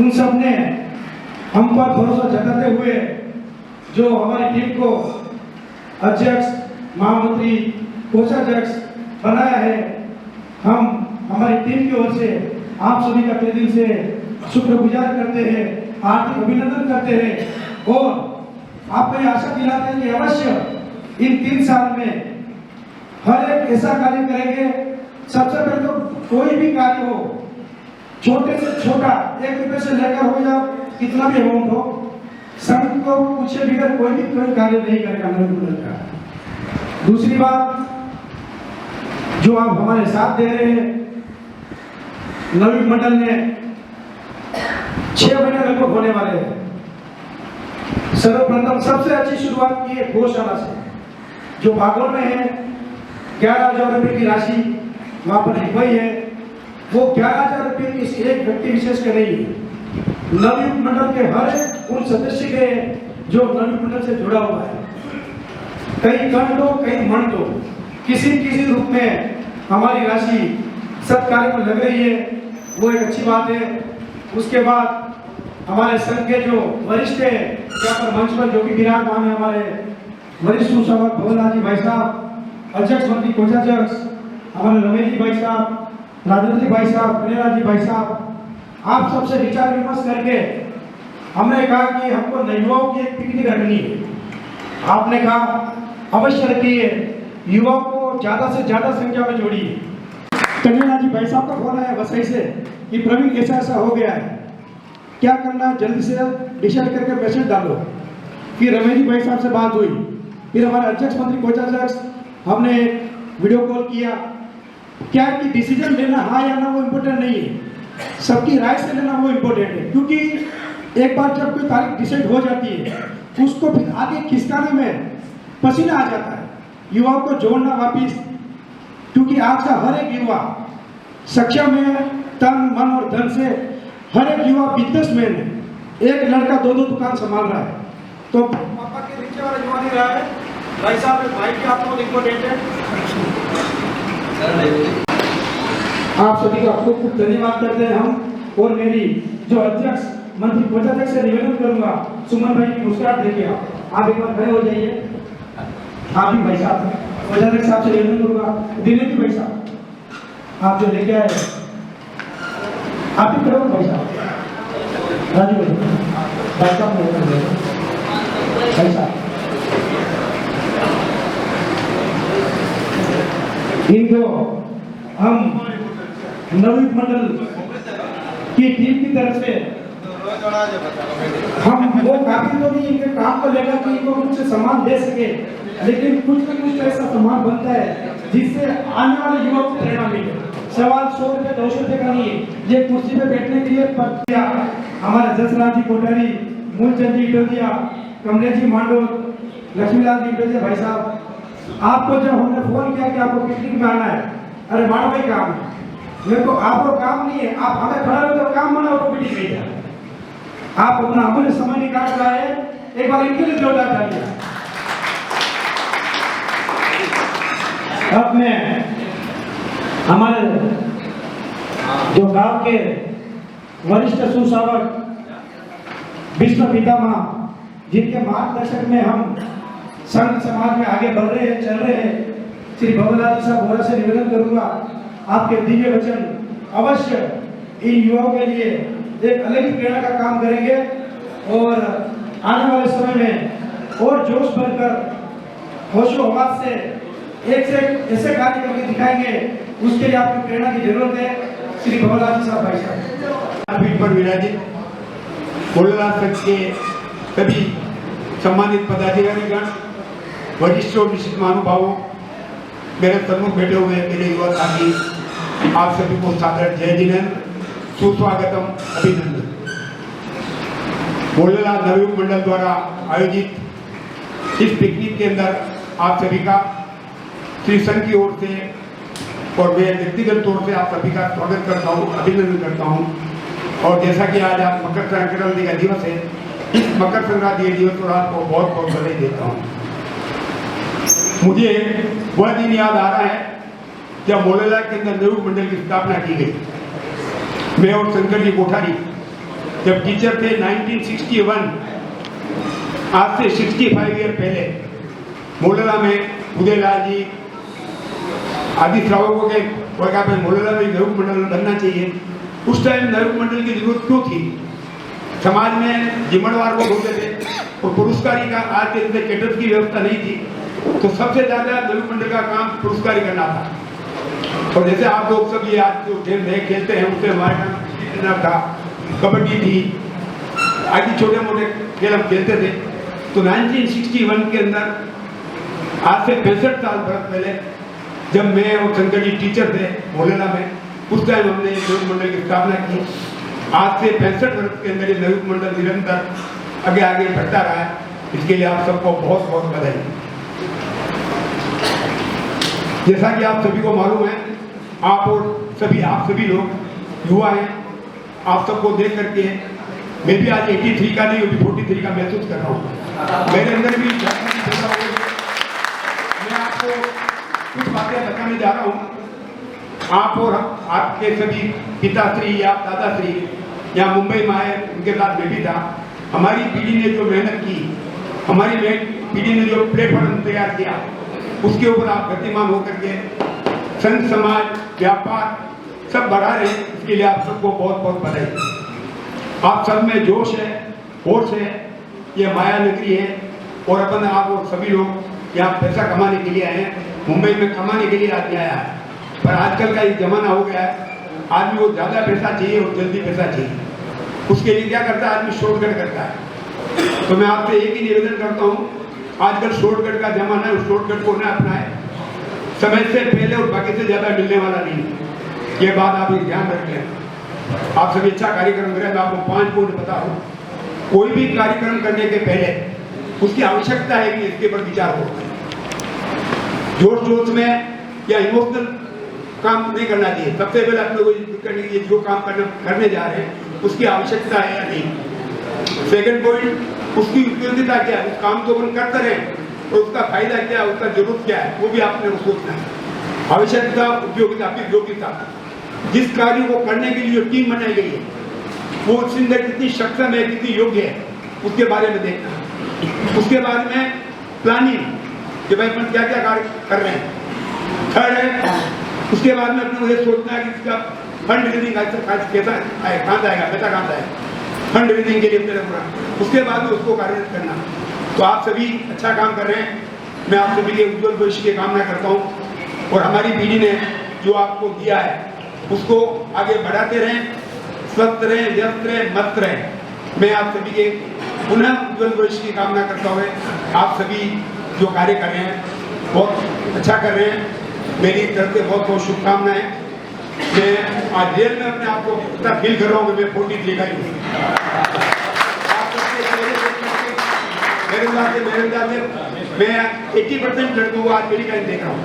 उन सब ने हम पर भरोसा जताते हुए जो हमारी टीम को अध्यक्ष, महामंत्री, कोषाध्यक्ष बनाया है, हम हमारी टीम की ओर से आप सभी का तहे दिल से शुक्रगुजार करते हैं, हार्दिक अभिनंदन करते हैं और आपको ये आशा दिलाते हैं कि अवश्य इन 3 साल में हर एक ऐसा कार्य करेंगे। सबसे पहले तो कोई भी कार्य हो, छोटे से छोटा 1 रुपये से लेकर हो या कितना भी अमाउंट हो, संघ को पूछे बगैर कोई कार्य नहीं करेगा नवीन का। दूसरी बात, जो आप हमारे साथ दे रहे हैं, नवीन मंडल ने 6 महीने लगभग होने वाले हैं। सर्वप्रथम सबसे अच्छी शुरुआत की है गौशाला से, जो भागोल में है। 11,000 रुपये की राशि वहां पर लिखवाई है। वो 11,000 रुपये किसी एक व्यक्ति विशेष के नहीं है, नवीन मंडल के हर एक उन सदस्य के जो नवीन मंडल से जुड़ा हुआ है। कहीं कण दो, कहीं मन दो, किसी रूप में हमारी राशि सब कार्य में लग रही है, वो एक अच्छी बात है। उसके बाद हमारे संघ के जो वरिष्ठ है, यहाँ पर मंच पर जो भी विराजमान है, हमारे वरिष्ठ सुसभाग भवनलाल जी भाई साहब, अध्यक्ष मंत्री कोषाध्यक्ष हमारे रमेश जी भाई साहब, राजेंद्र जी भाई साहब, कन्हैया जी भाई साहब, आप सबसे विचार विमर्श करके हमने कहा कि हमको युवाओं की एक पिकनिक रखनी है। आपने कहा अवश्य रखिए, युवाओं को ज्यादा से ज्यादा संख्या में जोड़िए। कन्हैया जी भाई साहब का फोन आया वसई से कि प्रवीण ऐसा हो गया है, क्या करना है, जल्दी से डिसाइड करके मैसेज डालो। फिर रमेश जी भाई साहब से बात हुई, फिर हमारे अध्यक्ष मंत्री कोषाध्यक्ष हमने वीडियो कॉल किया। क्या कि डिसीजन लेना हाँ या ना वो इम्पोर्टेंट नहीं है, सबकी राय से लेना वो इम्पोर्टेंट है। क्योंकि एक बार जब कोई तारीख डिसाइड हो जाती है, उसको फिर आगे खिसकाने में पसीना आ जाता है, युवाओं को जोड़ना वापिस। क्योंकि आज का हर एक युवा सक्षम है, तन मन और धन से। हर एक युवा बिजनेसमैन है, एक लड़का 2-2 दुकान संभाल रहा है, तो पापा के नीचे वाला युवा नहीं रहा है। भाई साहब, भाई की आप बहुत इम्पोर्टेंट है। आप सभी का खूब खूब धन्यवाद करते हैं हम। और मेरी जो अध्यक्ष मंत्री कोषाध्यक्ष से निवेदन करूंगा, सुमन भाई की मुस्कुराहट देखिए, आप एक बार खड़े हो जाइए। आप भी भाई साहब, कोषाध्यक्ष साहब से निवेदन करूंगा, दिलीप भाई साहब आप जो लेके आए, आप भी खड़े हो भाई साहब, राजू भाई साहब भाई साहब, इनको हम नवीन मंडल की टीम की तरफ से हम वो काबिल तो नहीं इनके काम को लेकर कि इनको कुछ सम्मान दे सके, लेकिन कुछ न कुछ ऐसा सम्मान बनता है जिससे आने वाले युवा को प्रेरणा मिले। सवाल 100 रुपये 200 रुपये का नहीं है, ये कुर्सी पे बैठने के लिए पर्चियां हमारे जसराज जी कोठारी, मूलचंद जी इटोदिया, कमलेश जी मांडो, लक्ष्मीलाल जी इटोदिया भाई साहब, आपको जब हमने फोन किया कि आपको पिकनिक में आना है, अरे मानो भाई काम है, मेरे को आपको काम नहीं है, आप हमें खड़ा रहो तो काम बनाओ तो पिकनिक नहीं है। आप अपना अमूल्य समय निकाल रहा है, एक बार इनके लिए जोरदार तालियां। अब मैं हमारे जो गांव के वरिष्ठ सुशासक विश्व पितामह, जिनके मार्गदर्शन में हम संघ समाज में आगे बढ़ रहे हैं, चल रहे हैं, श्री भवनलाल जी साहब बोरा से निवेदन करूंगा, आपके दिव्य वचन अवश्य इन युवाओं के लिए एक अलग ही प्रेरणा का काम करेंगे और आने वाले समय में और जोश भरकर होशो हवास से एक से ऐसे कार्य करके दिखाएंगे, उसके लिए आपकी प्रेरणा की जरूरत है। श्री भवनलाल जी साहब भाई साहब पीठ पर विराजित भोलेनाथ संघ के सभी सम्मानित पदाधिकारीगण, वरिष्ठ और विशिष्ट महानुभावों, मेरे सम्मुख बैठे हुए मेरे युवा साथी, आप सभी को सादर जय जिनेन्द्र, सुस्वागतम, अभिनंदन। भोलेनाथ नवयुग मंडल द्वारा आयोजित इस पिकनिक के अंदर आप सभी का श्री संघ की ओर से और मैं व्यक्तिगत तौर से आप सभी का स्वागत करता हूँ, अभिनंदन करता हूँ। और जैसा कि आज आप मकर संक्रांति का दिवस है, इस मकर संक्रांति के दिवस पर आपको बहुत बहुत बधाई देता हूँ। मुझे वह दिन याद आ रहा है जब भोलेनाथ के अंदर नवयुग मंडल की स्थापना की गई। मैं और शंकर जी कोठारी जब टीचर थे 1961, आज से 65 ईयर पहले मोलेला में उदयलाल जी आदि श्रावकों के वर्गा में मोलेला में नरूप मंडल बनना चाहिए। उस टाइम नरूप मंडल की जरूरत क्यों थी? समाज में जिम्मेदार को होते थे और पुरस्कारी का आज के दिन कैडर की व्यवस्था नहीं थी, तो सबसे ज्यादा नरूप मंडल का काम पुरस्कारी करना था। और जैसे आप लोग सब ये आज जो गेम खेलते हैं उससे हमारे नाम था, कबड्डी थी, आदि छोटे मोटे खेल हम खेलते थे। तो 1961 के अंदर आज से 65 साल पहले जब मैं और शंकर जी टीचर थे मोलेला में, उस टाइम हमने नरूप मंडल की स्थापना की। आज से 65 वर्ष के अंदर ये नरूप मंडल निरंतर आगे आगे बढ़ता रहा है। इसके लिए आप सबको बहुत बहुत बधाई। जैसा कि आप सभी को मालूम है, आप सभी लोग युवा हैं, आप सबको देख करके मैं भी आज 83 का नहीं 43 का महसूस कर रहा हूँ। मेरे अंदर भी मैं आपको कुछ बातें बताने जा रहा हूँ। आप और आपके सभी पिताश्री या दादाश्री या मुंबई में आए, उनके साथ मैं भी था। हमारी पीढ़ी ने जो मेहनत की, हमारी पीढ़ी ने जो प्लेटफॉर्म तैयार किया, उसके ऊपर आप गतिमान होकर के संत समाज व्यापार सब बढ़ा रहे हैं। इसके लिए आप सबको बहुत बहुत बधाई। आप सब में जोश है, होश है, ये माया नगरी है और अपन आप और सभी लोग यहाँ पैसा कमाने के लिए आए हैं। मुंबई में कमाने के लिए आदमी आया है, पर आजकल का ये जमाना हो गया है, आदमी को ज्यादा पैसा चाहिए और जल्दी पैसा चाहिए। उसके लिए क्या करता है आदमी? शॉर्टकट करता है। तो मैं आपसे एक ही निवेदन करता हूँ, आजकल शॉर्टकट का जमाना है, उस शॉर्टकट को ना अपनाए। समय से पहले और बाकी से ज्यादा मिलने वाला नहीं। ये बात आप ध्यान रख लें। आप सभी अच्छा कार्यक्रम करें। मैं आपको 5 पॉइंट बता रहा हूँ। कोई भी कार्यक्रम करने के पहले उसकी आवश्यकता है कि इसके ऊपर विचार हो। जोश जोश में या इमोशनल काम नहीं करना चाहिए। सबसे पहले अपने को करने के लिए जो काम करने जा रहे हैं उसकी आवश्यकता है या नहीं। सेकंड पॉइंट, उसकी उपयोगिता क्या है, उस काम को अपन करते रहें और उसका फायदा क्या है, उसका जरूरत क्या है, वो भी आपने सोचना है। आवश्यकता, उपयोगिता, फिर योग्यता। जिस कार्य को करने के लिए टीम बनाई गई है वो उसके अंदर कितनी सक्षम है, कितनी योग्य है, उसके बारे में देखना। उसके बाद में प्लानिंग कि भाई अपन क्या क्या कार्य कर रहे हैं। थर्ड है, उसके बाद में अपने को ये सोचना है कि इसका फंड रेजिंग कैसा आए, कहाँ जाएगा, पैसा कहाँ जाएगा, फंड रेजिंग के लिए मेरा पूरा। उसके बाद में उसको कार्यान्वित करना। तो आप सभी अच्छा काम कर रहे हैं। मैं आप सभी के उज्जवल भविष्य की कामना करता हूँ और हमारी पीढ़ी ने जो आपको दिया है उसको आगे बढ़ाते रहें, स्वस्थ रहें, व्यस्त रहें, मस्त रहें। मैं आप सभी के पुनः उज्जवल भविष्य की कामना करता हुए आप सभी जो कार्य कर रहे हैं बहुत अच्छा कर रहे हैं। मेरी तरफ से बहुत बहुत शुभकामनाएं। मैं आज जेल में अपने आप को इतना फील कर रहा हूँ कि मैं 43 का ही हूँ। मैं 80% लड़कों को आज मेरी टाइम देख रहा हूँ।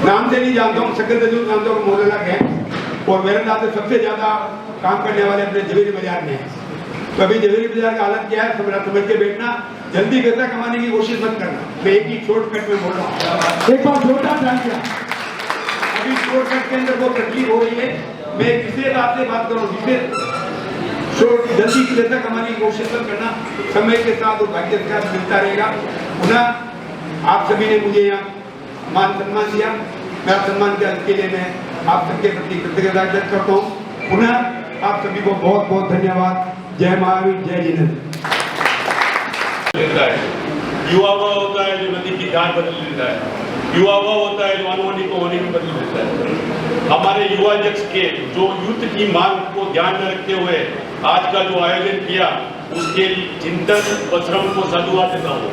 नाम से नहीं जानता हूँ, शक्ल से जरूर जानता हूँ, मोलेला है और मेरे साथ सबसे ज्यादा काम करने वाले अपने जवेरी बाजार में हैं। तो अभी जवेरी बाजार का हालत क्या है समझ के बैठना, जल्दी पैसा कमाने की कोशिश मत करना। मैं एक ही शॉर्टकट में बोल रहा हूँ। एक बार जोरदार ध्यान दिया। अभी शॉर्टकट के अंदर बहुत तकलीफ हो रही है। मैं किसी बात से बात करूँ, जिसे जल्दी पैसा कमाने की कोशिश मत करना। समय के साथ और भाग्य के साथ मिलता रहेगा। पुनः आप सभी ने मुझे यहाँ मान सम्मान दिया। मैं आप सम्मान के लिए मैं आप सबके प्रति कृतज्ञता व्यक्त करता हूँ। पुनः आप सभी को बहुत बहुत धन्यवाद। जय महावीर, जय जिनेन्द्र। युवा वह होता है जो नदी की धार बदल देता है। युवा वह होता है जो अनहोनी को होने में बदल देता है। हमारे युवा अध्यक्ष के जो युद्ध की मांग को ध्यान में रखते हुए आज का जो आयोजन किया उसके चिंतन व श्रम को साधुवाद देता हूँ।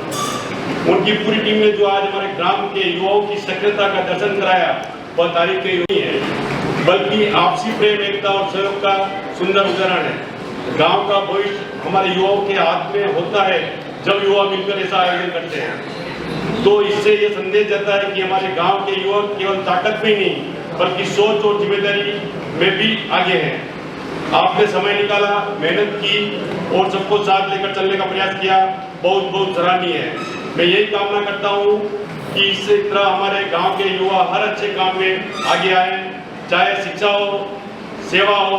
उनकी पूरी टीम ने जो आज हमारे ग्राम के युवाओं की सक्रियता का दर्शन कराया वह तारीफ के नहीं है, बल्कि आपसी प्रेम, एकता और सहयोग का सुंदर उदाहरण है। गांव का भविष्य हमारे युवाओं के हाथ में होता है जब युवा मिलकर ऐसा आयोजन करते हैं। तो इससे ये संदेश जाता है कि हमारे गांव के युवक केवल ताकत में नहीं बल्कि सोच और जिम्मेदारी में भी आगे हैं। आपने समय निकाला, मेहनत की और सबको साथ लेकर चलने का प्रयास किया, बहुत बहुत सराहनीय है। मैं यही कामना करता हूँ कि इसी तरह हमारे गांव के युवा हर अच्छे काम में आगे आए, चाहे शिक्षा हो, सेवा हो,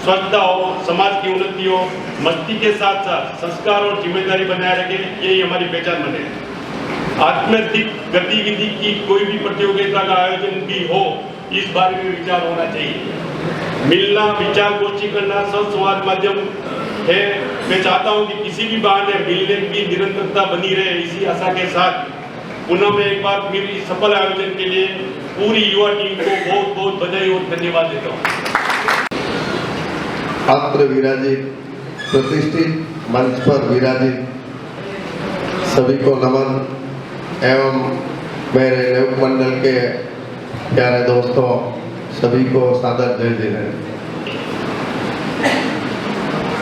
स्वच्छता हो, समाज की उन्नति हो, मस्ती के साथ साथ संस्कार और जिम्मेदारी बनाए रखे, यही हमारी पहचान बने। आत्मनिक गतिविधि की कोई भी प्रतियोगिता का आयोजन भी हो, इस बारे में विचार होना चाहिए। मिलना, विचार गोष्ठी करना संवाद माध्यम है। मैं चाहता हूं कि किसी भी बहाने मिलने की निरंतरता बनी रहे। इसी आशा के साथ पुनः मैं एक बार फिर इस सफल आयोजन के लिए पूरी युवा टीम को बहुत बहुत बधाई और धन्यवाद देता हूँ। अत्र विराजित प्रतिष्ठित मंच पर विराजित सभी को नमन एवं मेरे नियुक्त मंडल के प्यारे दोस्तों सभी को सादर जय जय।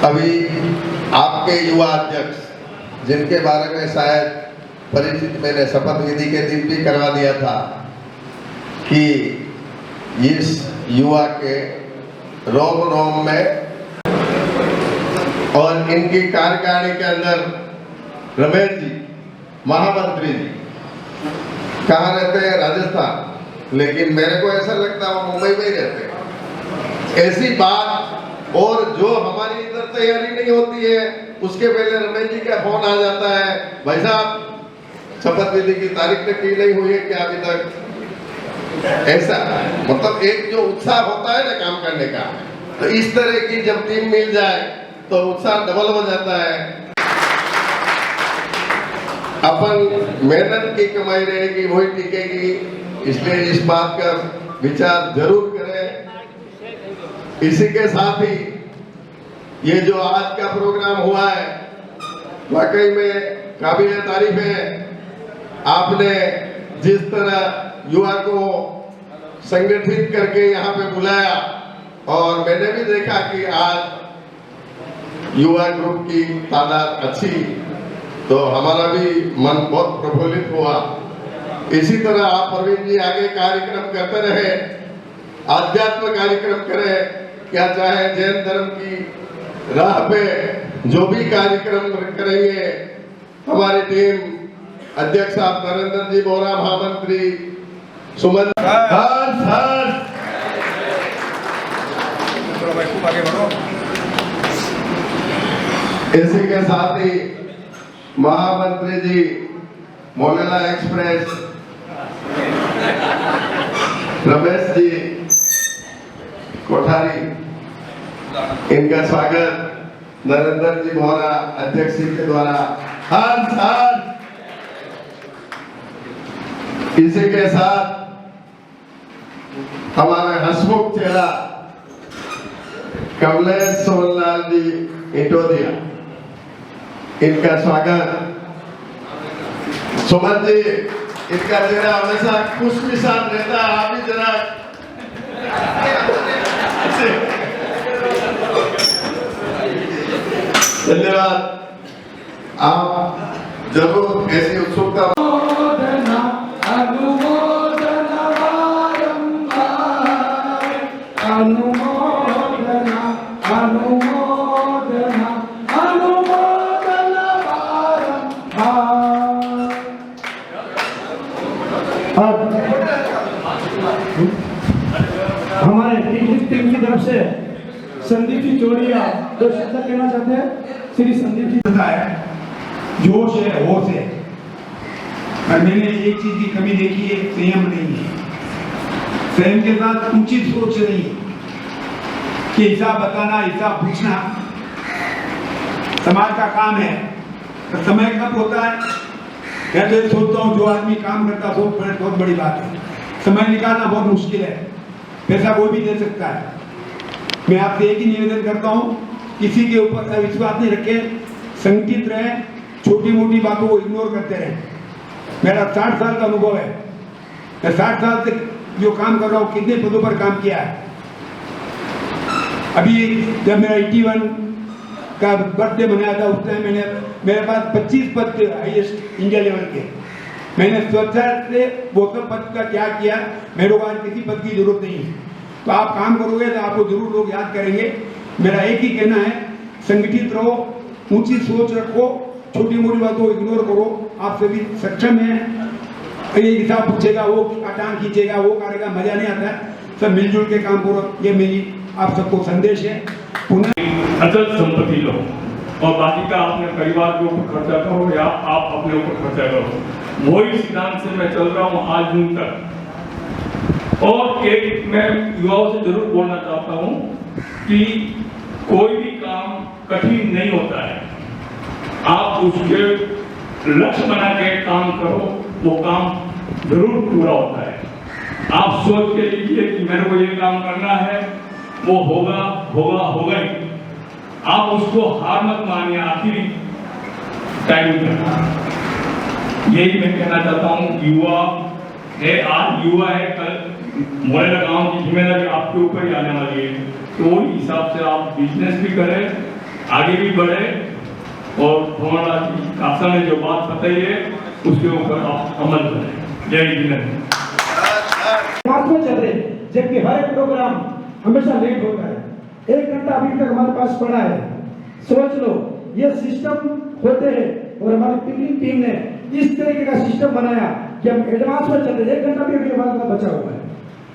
अभी आपके युवा अध्यक्ष जिनके बारे में शायद परिचित मैंने शपथ विधि के दिन भी करवा दिया था कि इस युवा के रोम रोम में और इनकी कार्यकारिणी के अंदर रमेश जी महामंत्री जी कहाँ रहते हैं? राजस्थान, लेकिन मेरे को ऐसा लगता है वो मुंबई में ही रहते हैं। ऐसी बात, और जो हमारी इधर तैयारी नहीं होती है उसके पहले रमेश जी का फोन आ जाता है, भाई साहब शपथ विधि की तारीख तक की नहीं हुई है क्या अभी तक? ऐसा मतलब एक जो उत्साह होता है ना काम करने का, तो इस तरह की जब टीम मिल जाए तो उत्साह डबल हो जाता है। अपन मेहनत की कमाई रहेगी वही टिकेगी, इसलिए इस बात का विचार जरूर करें। इसी के साथ ही ये जो आज का प्रोग्राम हुआ है वाकई में काबिल तारीफ है। आपने जिस तरह युवा को संगठित करके यहाँ पे बुलाया, और मैंने भी देखा कि आज युवा ग्रुप की तादाद अच्छी, तो हमारा भी मन बहुत प्रफुल्लित हुआ। इसी तरह आप प्रवीण जी आगे कार्यक्रम करते रहे, आध्यात्म कार्यक्रम करें, क्या चाहे जैन धर्म की राह पे जो भी कार्यक्रम करेंगे, हमारी टीम अध्यक्ष साहब नरेंद्र जी बोरा, महामंत्री सुमन, इसी के साथ ही महामंत्री जी मोलेला एक्सप्रेस रमेश जी कोठारी, इनका स्वागत नरेंद्र जी बोरा अध्यक्ष जी के द्वारा। इसी के साथ हमारे हसमुख चेहरा कमलेश सोनलाल जी इटोदिया, इनका स्वागत। सुमन जी, इनका चेहरा हमेशा खुशमिजाज रहता है, आप भी जरा धन्यवाद। आप जरूर ऐसी उत्सुकता हमारे टीम की तरफ से संदीप जी चोड़िया दो शब्द कहना चाहते हैं। श्री संदीप जी है जोश है, होश है, और मैंने एक चीज की कमी देखी है, संयम नहीं है। संयम के साथ उचित सोच नहीं है कि हिसाब बताना, हिसाब पूछना समाज का काम है। तो समय कब होता है? मैं तो सोचता हूँ जो आदमी काम करता है बहुत बड़ी बात है। समय निकालना बहुत मुश्किल है, पैसा कोई भी दे सकता है। मैं आपसे एक ही निवेदन करता हूँ, किसी के ऊपर विश्वास नहीं रखे, संगठित रहे, छोटी मोटी बातों को इग्नोर करते रहे। मेरा 60 साल का अनुभव है, मैं 60 साल से जो काम कर रहा हूँ, कितने पदों पर काम किया है। अभी जब मेरा 81 का बर्थडे मनाया था उस टाइम मेरे पास 25 पद थे हाईएस्ट इंडिया लेवल के। मैंने सोचा से वो सब पद का क्या किया, मेरे को आज किसी पद की जरूरत नहीं है। तो आप काम करोगे तो आपको जरूर लोग याद करेंगे। मेरा एक ही कहना है, संगठित रहो, ऊंची सोच रखो, छोटी मोटी बातों को इग्नोर करो। आप सभी सक्षम हैं, ये हिसाब पूछेगा, वो आटान खींचेगा, वो करेगा, मजा नहीं आता है। सब मिलजुल के काम करो, ये मेरी आप सबको संदेश है। पुनः अचल संपत्ति लो और बाकी का अपने परिवार के ऊपर खर्चा करो या आप अपने ऊपर खर्चा करो। वही सिद्धांत से मैं चल रहा हूँ आज दिन तक। और एक मैं युवाओं से जरूर बोलना चाहता हूँ कि कोई भी काम कठिन नहीं होता है, आप उसके लक्ष्य बना के काम करो, वो काम जरूर पूरा होता है। आप सोच के लीजिए कि मेरे को ये काम करना है, वो होगा होगा होगा ही। आप उसको हार मत मानिए आखिरी टाइम तक। यही मैं कहना चाहता हूँ। युवा है, आज युवा है, कल मोरेला गांव की जिम्मेदारी आपके ऊपर ही आने वाली है। तो उस हिसाब से आप बिजनेस भी करें, आगे भी बढ़े और हमारा कासा ने जो बात बताई है उसके ऊपर आप अमल करें। जय हिंद। पास में चल रहे, जबकि हर एक प्रोग्राम हमेशा लेट होता है। 1 घंटा अभी तक हमारे पास पड़ा है। सोच लो, ये सिस्टम होते हैं और हमारी टिकटिंग टीम ने इस तरीके का सिस्टम बनाया कि हम एडवांस में चल रहे। 1 घंटा भी अभी हमारे पास बचा हुआ है।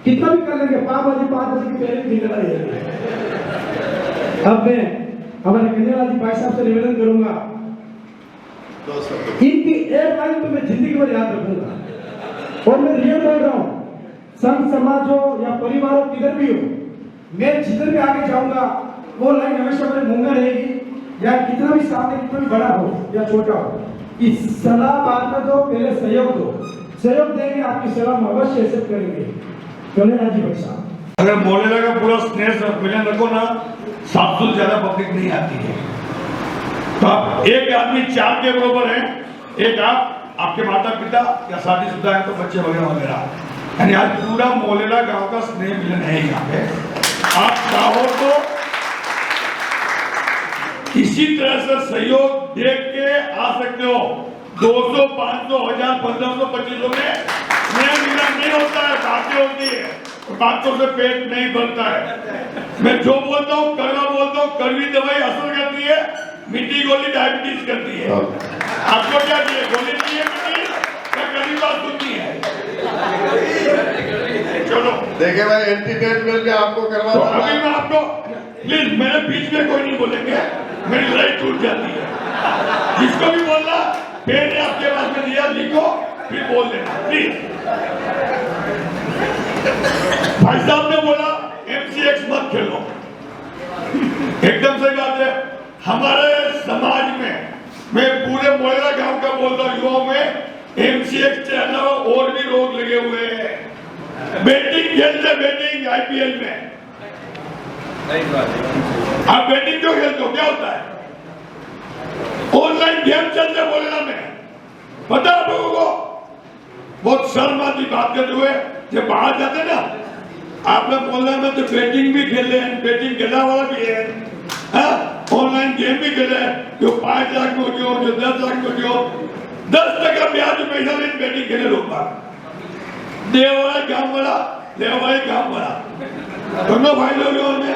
कितना भी कर लेंगे, 5 बजे की पहले निकल आई है। अब मैं हमारे कन्यालाल जी भाई साहब से निवेदन करूंगा, इनकी एक लाइन तो मैं जिंदगी भर याद रखूंगा। और मैं रियल बोल रहा हूँ, संघ समाज हो या परिवार हो, किधर भी हो, मैं जिधर भी आगे जाऊंगा वो लाइन हमेशा मेरे मुंह में रहेगी। या कितना भी सामने कितना भी बड़ा हो या छोटा हो, कि सलाह बाद में दो, पहले सहयोग दो। सहयोग देंगे, आपकी सलाह हम अवश्य एक्सेप्ट करेंगे। कन्यालाल जी भाई साहब, अगर मोहल्ले का पूरा स्नेह मिलन रखो ना, 700 से ज्यादा पब्लिक नहीं आती है। तो आप एक आदमी 4 के बराबर है। एक आप, आपके माता पिता या शादीशुदा है तो बच्चे वगैरह वगैरह, यानी आज पूरा मोहल्ला गांव का स्नेह मिलन है यहाँ पे। आप चाहो तो इसी तरह से सहयोग देख के आ सकते हो। 200, 500, 1000, 1500, 2500 में स्नेह मिलन नहीं होता है, बातें होती है। बातों से पेट नहीं भरता है। मैं जो बोलता हूँ कड़वा बोलता हूँ, कड़वी दवाई असर करती है, मीठी गोली डायबिटीज करती है। आपको क्या चाहिए, गोली चाहिए मीठी या कड़वी बात सुननी है? चलो देखिए भाई, एंटीटेट मिल के आपको करवा तो अभी मैं आपको प्लीज, मेरे बीच में कोई नहीं बोलेंगे, मेरी लाइट टूट जाती है। जिसको भी बोलना, पेन आपके पास में दिया, लिखो फिर बोल देना प्लीज। भाई साहब ने बोला MCX मत खेलो, एकदम सही बात है। हमारे समाज में, मैं पूरे मोरेला गांव का बोलता हूँ, युवाओं में MCX के अलावा और भी रोग लगे हुए हैं। बैटिंग खेलते, बैटिंग IPL में आप बैटिंग क्यों खेलते हो, क्या होता है? ऑनलाइन गेम चलते मोरेला में, पता है आप लोगों को? बहुत शर्म आती बात करते हुए। जब बाहर जाते ना, आप लोग मोहल्ला में तो बैटिंग भी खेले हैं, बैटिंग खेलने वाला भी है, ऑनलाइन गेम भी खेले हैं। जो 5 लाख में जो 10 लाख में जो 10% ब्याज पैसा लेकर बैटिंग खेले लोग बात। देवाला काम वाला, देवाला काम वाला, दोनों भाई लोगों ने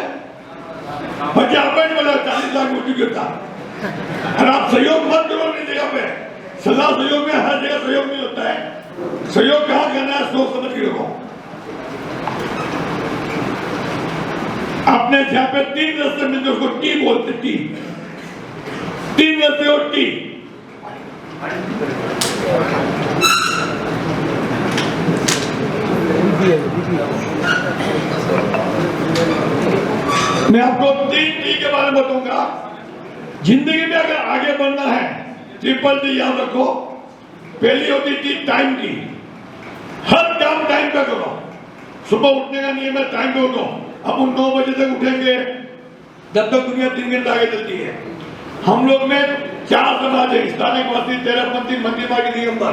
बच्चा अपन वाला 40 लाख में उठ था। और आप सहयोग मत करो अपनी जगह पे। सलाह सहयोग में, हर जगह सहयोग नहीं होता है। सहयोग कहाँ करना है, सोच समझ के रखो। आपने जहाँ पे 3 रास्ते मिलते उसको टी बोलते, टी 3 रास्ते और टी। मैं आपको 3 टी के बारे में बताऊंगा। जिंदगी में अगर आगे बढ़ना है, ट्रिपल टी याद रखो। पहली होती थी टाइम की, हर काम टाइम पे करो। सुबह उठने का नियम है टाइम पे उठो। अब उन 9 बजे तक उठेंगे जब तक दुनिया 3 घंटा आगे चलती है। हम लोग में 4 समाज है, इस्लामिक मस्जिद, तेरहपंथी, मंदिमा की दिगंबर।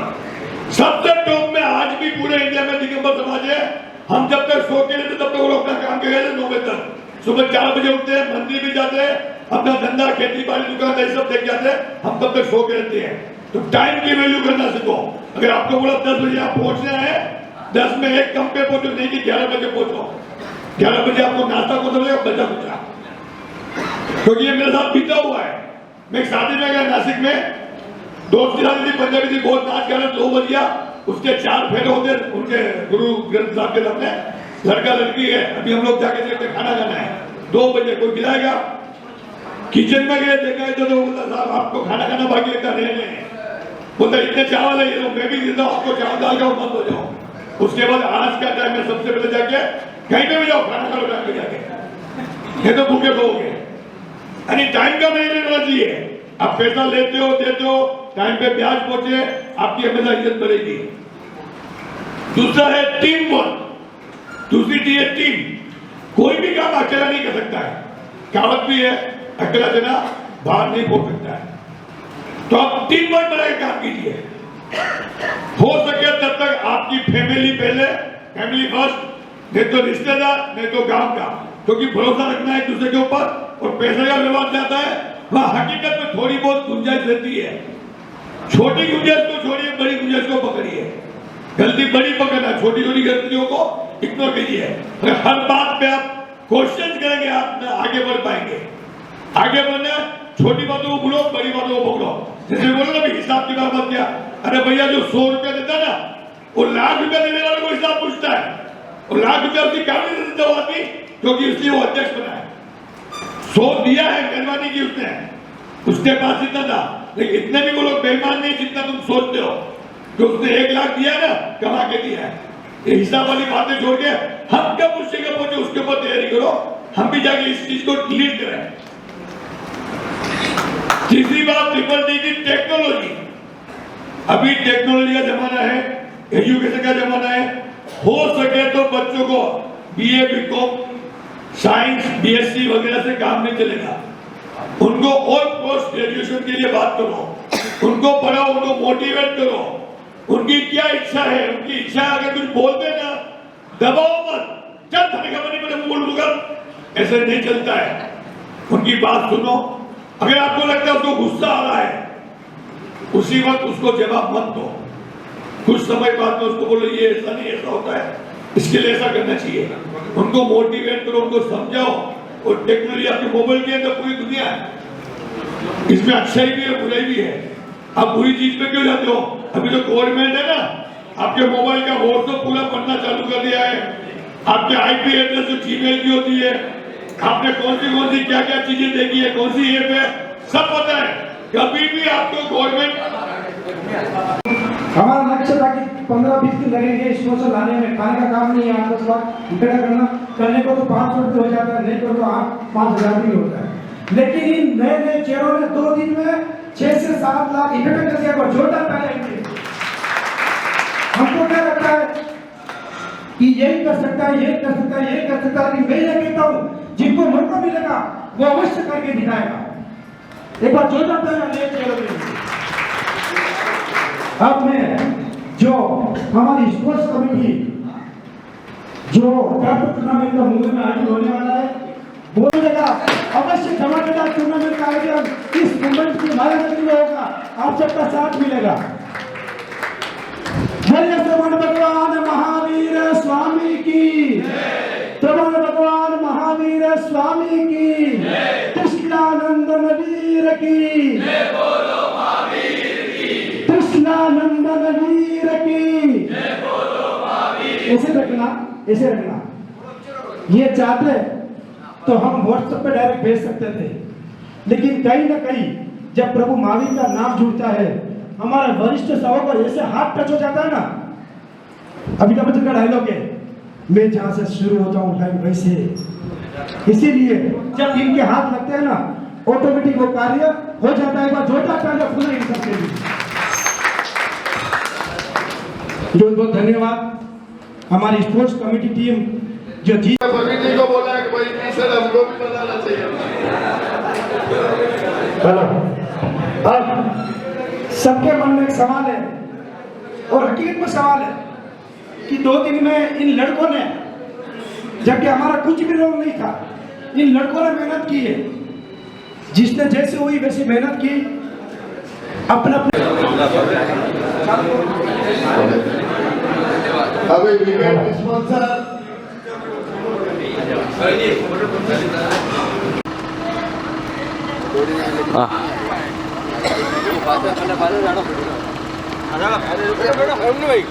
सबसे टॉप में आज भी पूरे इंडिया में दिगंबर समाज है। हम जब तक सो के रहते तब तक वो लोग अपना काम कर रहे थे 9 बजे तक। सुबह 4 बजे उठते हैं, मंदिर भी जाते हैं, अपना धंधा, खेती बाड़ी, दुकान ये सब देख जाते हैं। हम तब तक सो के रहते हैं। तो टाइम की वैल्यू करना सीखो। अगर आपको बोला 10 बजे आप पहुंचना है, 10 में 1 कम पे पहुंचो, नहीं कि 11 बजे पहुंचो। 11 बजे आपको नाश्ता को मिलेगा, बचा कुचा, क्योंकि ये मेरे साथ बीता हुआ है। मैं एक शादी में गया नासिक में, दोस्त की शादी थी, पंजाबी थी, बहुत नाच कर रहे, 2 बजिया उसके 4 फेरे होते उनके गुरु ग्रंथ साहब के सामने। लड़का लड़की है, अभी हम लोग जाके खाना खाना है। 2 बजे कोई खिलाएगा? किचन में गए देखा तो बोलता साहब आपको खाना खाना बाकी लगता नहीं, बोलता इतने चावल है ये लो, मैं भी देता हूँ आपको चावल डाल के बंद हो जाओ। उसके बाद आज का टाइम में सबसे पहले जाके कहीं पे भी जाओ खाना खा लो जाके जाके, ये तो भूखे सोओगे। यानी टाइम का नहीं लेना चाहिए। आप पैसा लेते हो देते हो, टाइम पे ब्याज पहुंचे, आपकी हमेशा इज्जत बढ़ेगी। दूसरा है टीम वर्क। दूसरी चीज है टीम। कोई भी काम अकेला नहीं कर सकता है, कहावत भी है अकेला जना बाहर नहीं पहुंच सकता है। तो आप टीम वर्क बनाकर काम कीजिए। हो सके तब तक आपकी फैमिली पहले, फैमिली फर्स्ट, नहीं तो रिश्तेदार, नहीं तो गांव का, क्योंकि भरोसा रखना है एक दूसरे के ऊपर। और पैसे का व्यवहार जाता है वह हकीकत में थोड़ी बहुत गुंजाइश रहती है। छोटी गुंजाइश को छोड़िए, बड़ी गुंजाइश को पकड़िए। गलती बड़ी पकड़ना, छोटी छोटी गलतियों को इग्नोर कीजिए। हर बात पे आप क्वेश्चन करेंगे, आप आगे बढ़ पाएंगे। आगे बढ़ना, छोटी बातों को भूलो, बड़ी बातों को पकड़ो। जैसे बोलो ना हिसाब की बात किया, अरे भैया जो 100 रुपया देता ना, वो लाख रुपया देने वाले को हिसाब पूछता है। और लाख रुपया उसकी काबिल नहीं देता वो आदमी, क्योंकि इसलिए वो अध्यक्ष बना है। 100 दिया है, मेहरबानी की उसने, उसके पास इतना था, लेकिन इतने भी वो लोग बेईमान नहीं जितना तुम सोचते हो। जो उसने 1 लाख दिया ना, कमा के दिया है। ये हिसाब वाली बातें छोड़ के हम कब उससे कब पहुंचे उसके ऊपर तैयारी करो, हम भी जाके इस चीज को लीड करें। तीसरी बात ट्रिपल डी की टेक्नोलॉजी। अभी टेक्नोलॉजी का जमाना है, एजुकेशन का जमाना है। हो सके तो बच्चों को बीए, बीकॉम, साइंस, बीएससी वगैरह से काम नहीं चलेगा। उनको और पोस्ट ग्रेजुएशन के लिए बात करो, उनको पढ़ाओ, उनको मोटिवेट करो। उनकी क्या इच्छा है, उनकी इच्छा अगर कुछ बोलते ना, दबाओ मत, चल थाने का बनी पड़े बोल दूंगा, ऐसे नहीं चलता है। उनकी बात सुनो। अगर आपको लगता है उसको गुस्सा आ रहा है, उसी वक्त उसको जवाब मत दो। कुछ समय बाद में उसको बोलो ये ऐसा नहीं, ऐसा होता है, इसके लिए ऐसा करना चाहिए। उनको मोटिवेट करो, उनको समझाओ। और टेक्नोलॉजी आपके मोबाइल के अंदर पूरी दुनिया है, इसमें अच्छाई भी है, बुराई भी है। आप बुरी चीज पे क्यों जाते हो? अभी तो गवर्नमेंट है ना, आपके मोबाइल का व्हाट्सएप पूरा पढ़ना चालू कर दिया है। आपके आईपी एड्रेस जो जीमेल की होती है, आपने कौन सी क्या क्या चीजें देखी है, कौन सी ऐप है, सब पता है। कभी भी आपको गवर्नमेंट, हमारा लक्ष्य था कि 15-20 दिन लगेंगे स्पॉन्सर लाने में। खाने का काम नहीं है, 8-10 लाख इकट्ठा करने को तो 500 रुपये हो जाता है, नहीं तो 8-5 हज़ार भी होता है। लेकिन इन नए नए चेहरों ने 2 दिन में 6 से 7 लाख इकट्ठा कर दिया। जोरदार तालियां। हमको क्या लगता है कि यही कर सकता है, यही कर सकता है, यही कर सकता है, लेकिन मैं ये कहता हूँ जिनको मौका मिलेगा वो अवश्य करके दिखाएगा। एक बार जोरदार तालियां। अब मैं जो हमारी स्पोर्ट्स कमेटी जो टूर्नामेंट का मुंबई में आयोजित होने वाला है, बोलेगा अवश्य धमाकेदार टूर्नामेंट का आयोजन इस मुंबई की महानगरी में होगा। आप सबका साथ मिलेगा। श्रवण भगवान महावीर स्वामी की, श्रवण भगवान महावीर स्वामी की, कृष्णानंदन वीर की, कृष्णानंदन वीर की। ऐसे रखना, ऐसे रखना। ये चाहते तो हम व्हाट्सएप पे डायरेक्ट भेज सकते थे, लेकिन कहीं ना कहीं जब प्रभु महावीर का नाम जुड़ता है, हमारा वरिष्ठ सेवक को ऐसे हाथ टच हो जाता है ना। अमिताभ बच्चन का डायलॉग है, मैं जहां से शुरू होता हूं टाइम वैसे। इसीलिए जब इनके हाथ लगते हैं ना, ऑटोमेटिक वो कार्य हो जाता है। एक बार जोरदार तालियां पूरे इन सबके लिए। बहुत बहुत धन्यवाद। हमारी स्पोर्ट्स कमेटी टीम जो थी, कमेटी को बोला कि भाई टी-शर्ट हमको भी बनाना चाहिए। अब सबके मन में एक सवाल है, और हकीकत में सवाल है कि 2 दिन में इन लड़कों ने, जबकि हमारा कुछ भी रोल नहीं था, इन लड़कों ने मेहनत की है। जिसने जैसे हुई वैसी मेहनत की। अपना अभी विकेट स्पॉन्सर भाई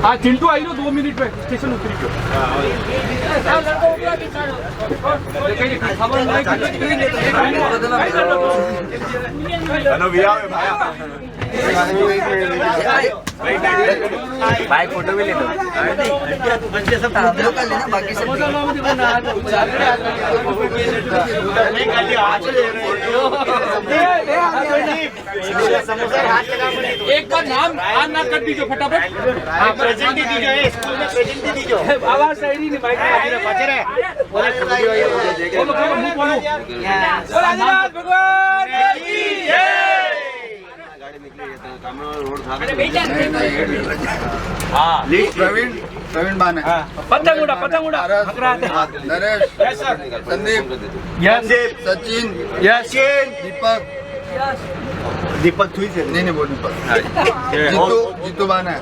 हाँ चिंटू आई नो 2 मिनट में स्टेशन उतरी क्यों भाई फोटो भी ले लो बच्चे सब कर लेना बाकी सब एक बार नाम ना कर दीजिए फटाफट प्रेजेंट ही दीजिए स्कूल में प्रेजेंट ही दीजिए आवाज सही नहीं भाई बचे रहे भगवान प्रवीण बाने पतंग उड़ा नरेश संदीप सचिन दीपक थुई से नहीं बोल दीपक जीतू बाने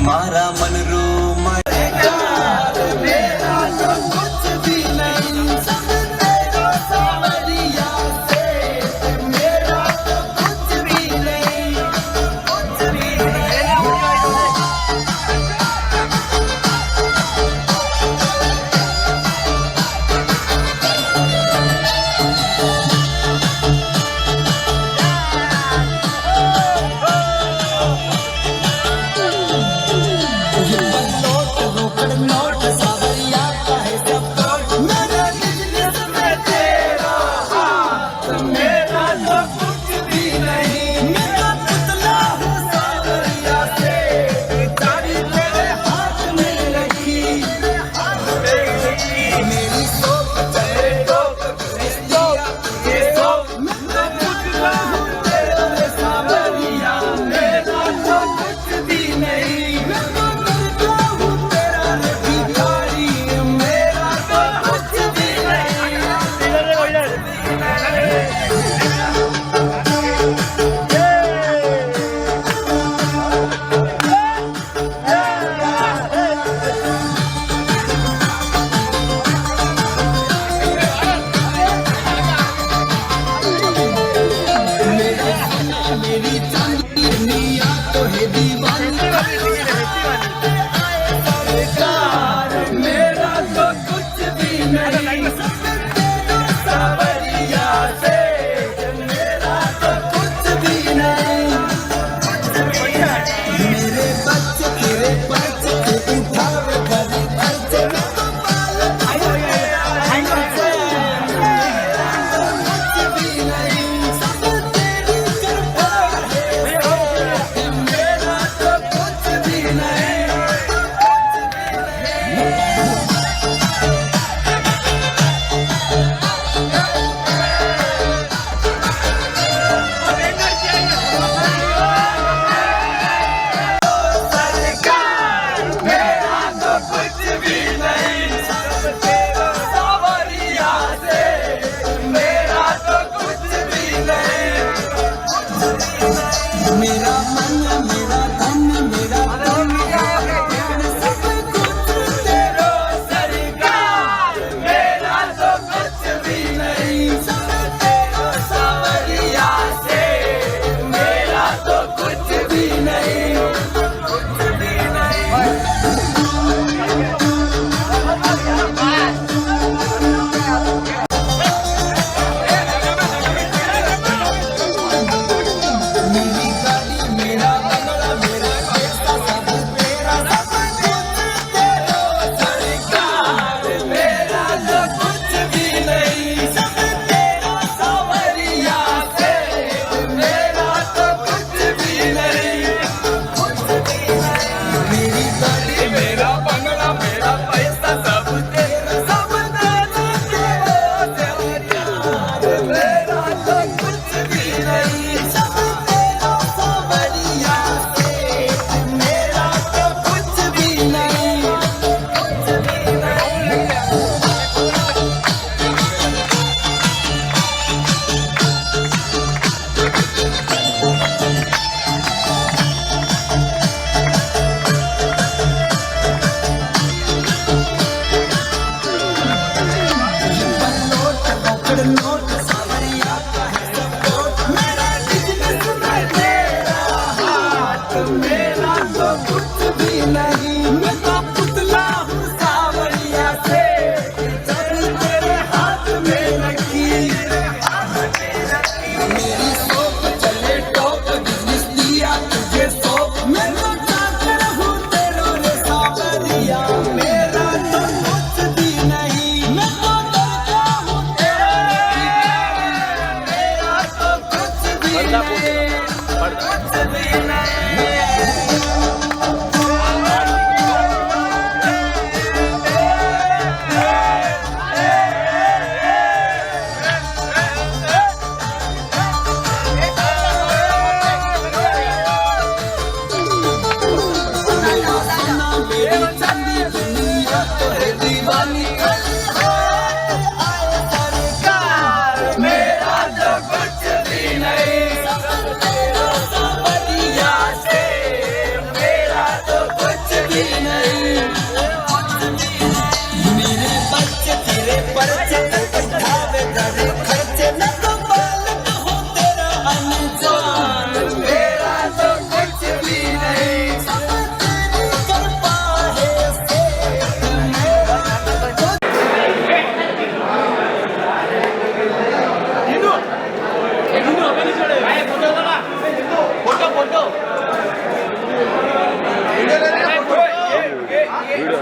मारा मन रो You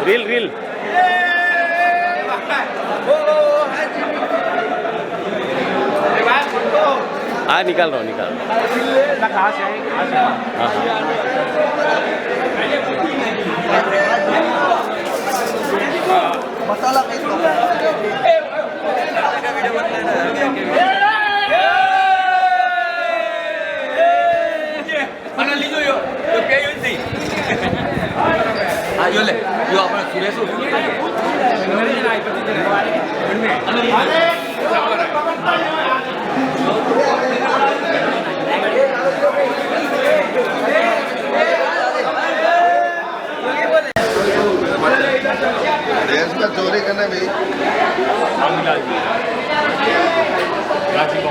रील हाँ निकाल रहा हूँ कहाँ से है मसाला mana ligo yo kayak yo sih ayo le yo apa suresh देश का चोरी करने भी राजीव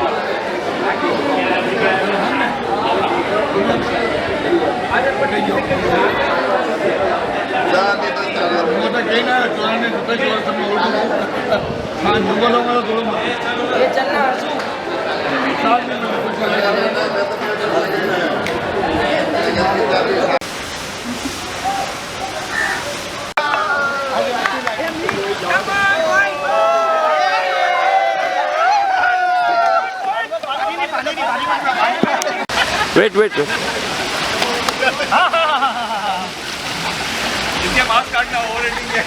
वेट वेट वेट इनके मास्क काटना ओवर रेटिंग है।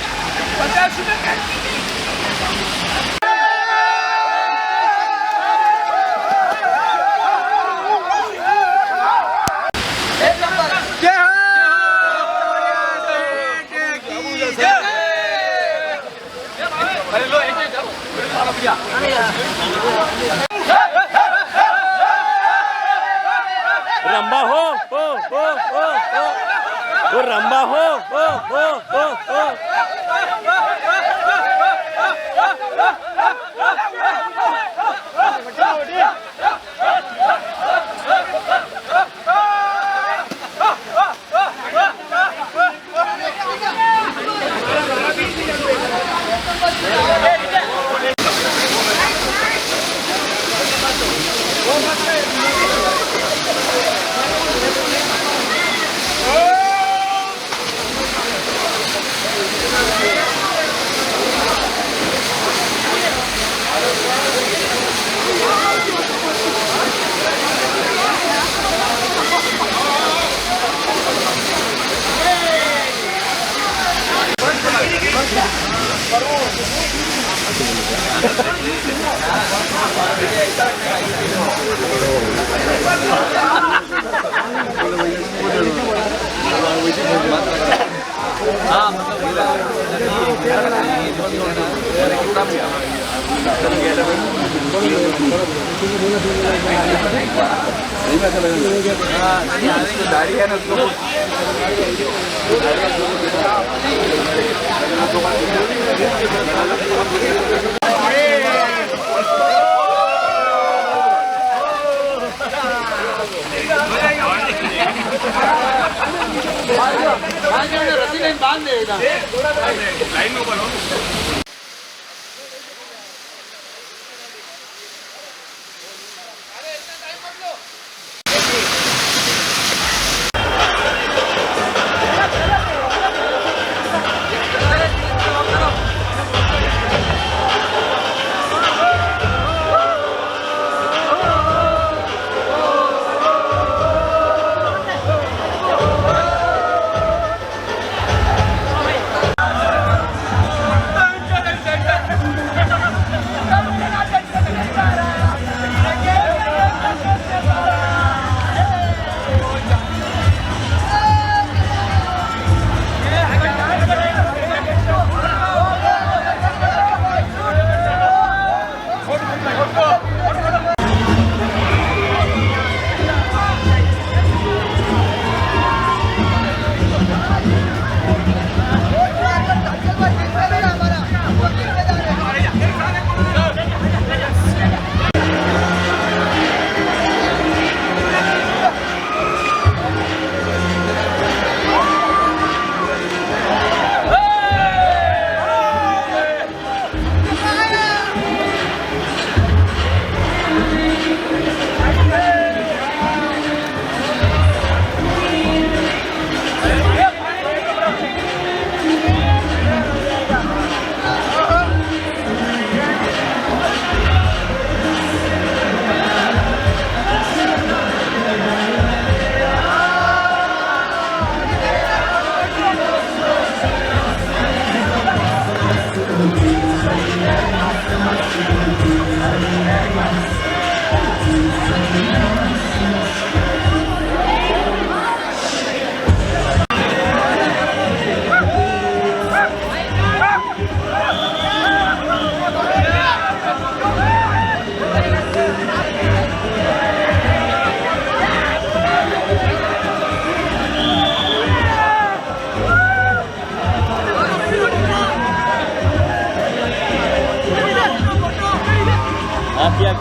रंबा हो रंबा हो लाइन में ऊपर हो। आप क्या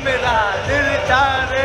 मेरा दिल चाहे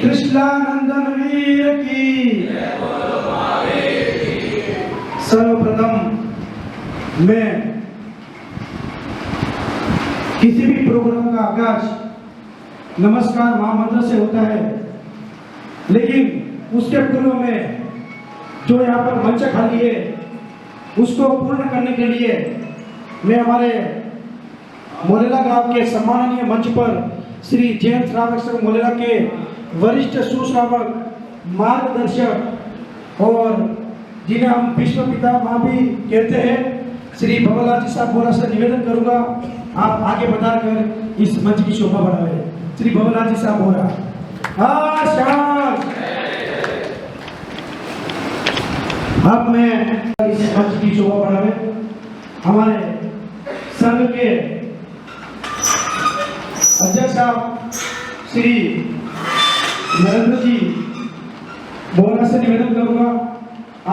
कृष्णानंदन वीर की। सर्वप्रथम मैं किसी भी प्रोग्राम का आगाज नमस्कार महामंत्र से होता है, लेकिन उसके पूर्व में जो यहाँ पर मंच खाली है उसको पूर्ण करने के लिए मैं हमारे मोरेला गांव के सम्माननीय मंच पर श्री जयंत श्रावक मोरेला के वरिष्ठ सुश्रावक, मार्गदर्शक और जिन्हें हम विश्व पिता माँ भी कहते हैं, श्री भवलाल जी साहब बोरा से निवेदन करूंगा आप आगे बढ़ाकर इस मंच की शोभा बढ़ावे। श्री भवलाल जी साहब बोरा। अब मैं इस मंच की शोभा बढ़ावे हमारे संघ के अध्यक्ष साहब श्री नरेंद्र जी बोरा से निवेदन करूंगा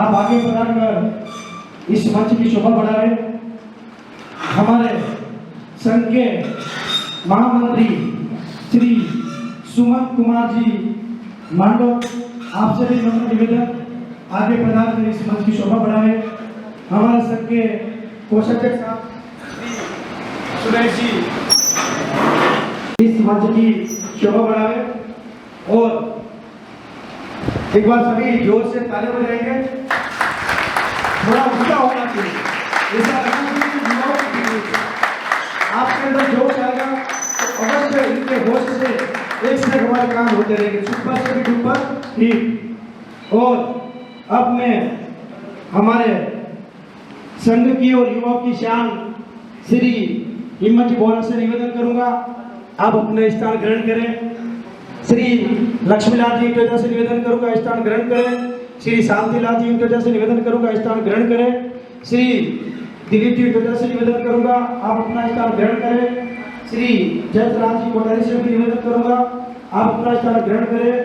आप आगे बढ़ाकर इस मंच की शोभा बढ़ावे। हमारे संघ के महामंत्री श्री सुमन कुमार जी मांडो आपसे भी निवेदन आगे बढ़ाकर इस मंच की शोभा बढ़ावे। हमारे संघ के कोषाध्यक्ष साहब सुरेश जी इस मंच की शोभा बढ़ावे और एक बार सभी जोर से ताली बजाएंगे। थोड़ा उत्साह होना चाहिए, ऐसा आपके अंदर जोश आएगा तो अवश्य इनके होश से एक से हमारे काम होते रहेंगे। सुपर से भी डुपर ठीक। और अब मैं हमारे संघ की और युवाओं की शान श्री हिम्मत बोरा से निवेदन करूंगा आप अपने स्थान ग्रहण करें। श्री लक्ष्मीलाल जी इनकी वजह से निवेदन करूंगा स्थान ग्रहण करें। श्री शांतिलाल जी इनकी वजह से निवेदन करूंगा स्थान ग्रहण करें। श्री दिलीप जी की वजह से निवेदन करूंगा, आप अपना स्थान ग्रहण करें। श्री जयराज जी कोटारी से भी निवेदन करूंगा, आप अपना स्थान ग्रहण करें।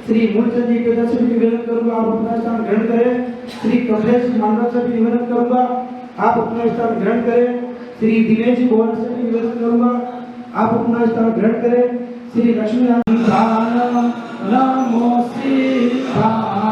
श्री मूलचंद जी की वजह से भी निवेदन करूंगा, आप अपना स्थान ग्रहण करें। श्री कमलेश मानव से भी निवेदन करूंगा, आप अपना स्थान ग्रहण करें। श्री दिनेश जी गोवर से भी निवेदन करूंगा, आप अपना स्थान ग्रहण करें। श्री लक्ष्मी नमो सीताराम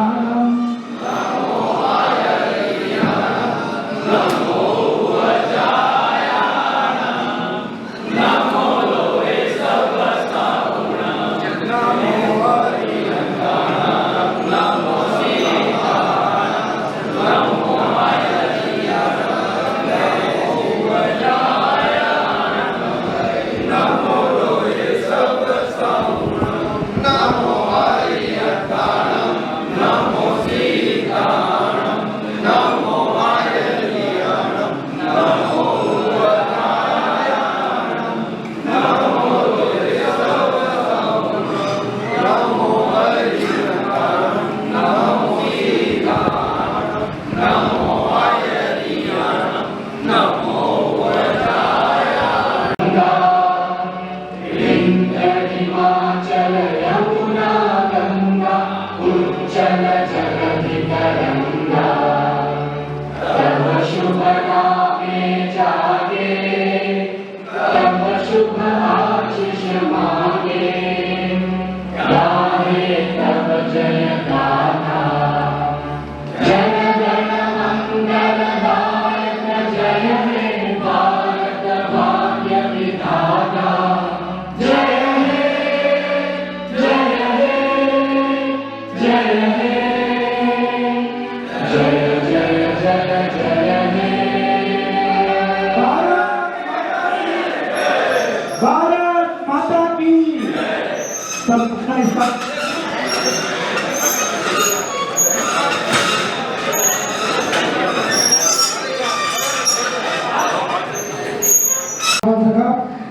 भारत माता की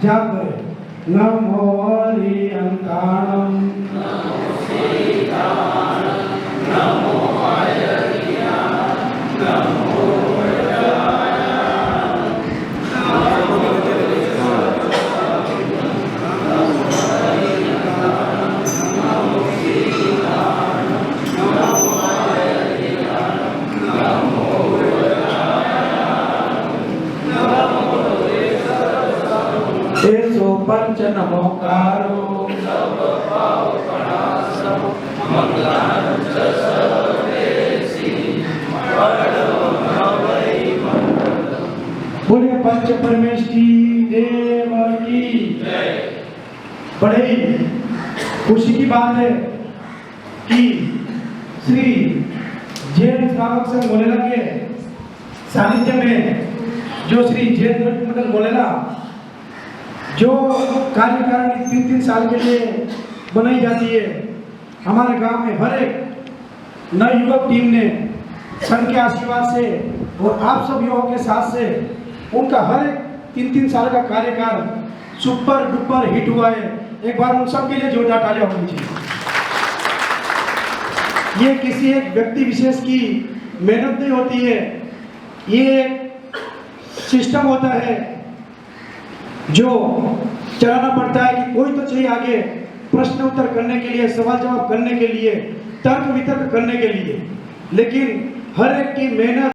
जाप करें। नमो हरियंताणम सो पंच नमोकारो बोलिए पंच परमेष्ठी देव की बड़े ही खुशी की बात है कि श्री जैन श्रावक संघ मोलेला के सानिध्य में जो श्री जैन मंडल मोलेला जो कार्यकारिणी 3-3 साल के लिए बनाई जाती है, हमारे गांव में हर एक नई युवक टीम ने संघ के आशीर्वाद से और आप सब युवकों के साथ से उनका हर एक 3-3 साल का कार्यकाल सुपर डुपर हिट हुआ है। एक बार उन सब के लिए जोरदार तालियां होनी चाहिए। ये किसी एक व्यक्ति विशेष की मेहनत नहीं होती है, ये एक सिस्टम होता है जो चलाना पड़ता है कि कोई तो चाहिए आगे प्रश्न उत्तर करने के लिए, सवाल जवाब करने के लिए, तर्क वितर्क करने के लिए, लेकिन हर एक की मेहनत